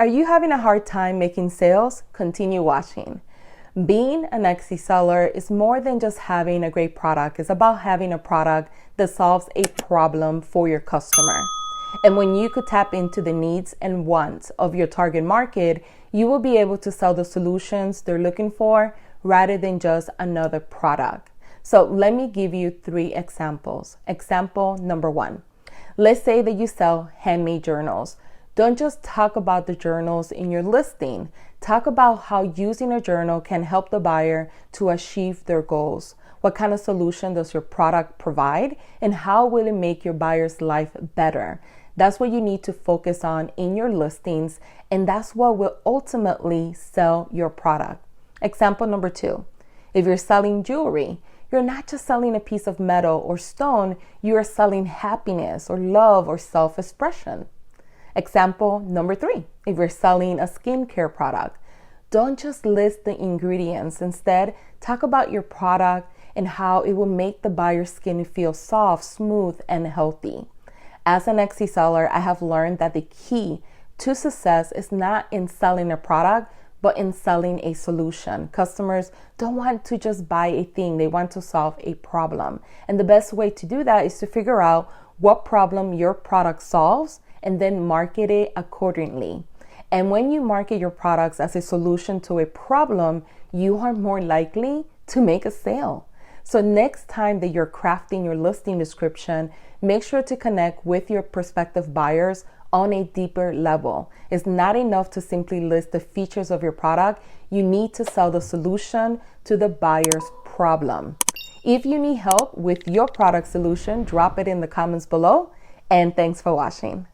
Are you having a hard time making sales? Continue watching. Being an Etsy seller is more than just having a great product. It's about having a product that solves a problem for your customer. And when you could tap into the needs and wants of your target market, you will be able to sell the solutions they're looking for rather than just another product. So let me give you 3 examples. Example number 1. Let's say that you sell handmade journals. Don't just talk about the journals in your listing. Talk about how using a journal can help the buyer to achieve their goals. What kind of solution does your product provide, and how will it make your buyer's life better? That's what you need to focus on in your listings, and that's what will ultimately sell your product. Example number 2. If you're selling jewelry, you're not just selling a piece of metal or stone, you are selling happiness or love or self-expression. Example number 3, if you're selling a skincare product, don't just list the ingredients. Instead, talk about your product and how it will make the buyer's skin feel soft, smooth, and healthy. As an Etsy seller, I have learned that the key to success is not in selling a product, but in selling a solution. Customers don't want to just buy a thing, they want to solve a problem. And the best way to do that is to figure out what problem your product solves and then market it accordingly. And when you market your products as a solution to a problem, you are more likely to make a sale. So next time that you're crafting your listing description, make sure to connect with your prospective buyers on a deeper level. It's not enough to simply list the features of your product. You need to sell the solution to the buyer's problem. If you need help with your product solution, drop it in the comments below. And thanks for watching.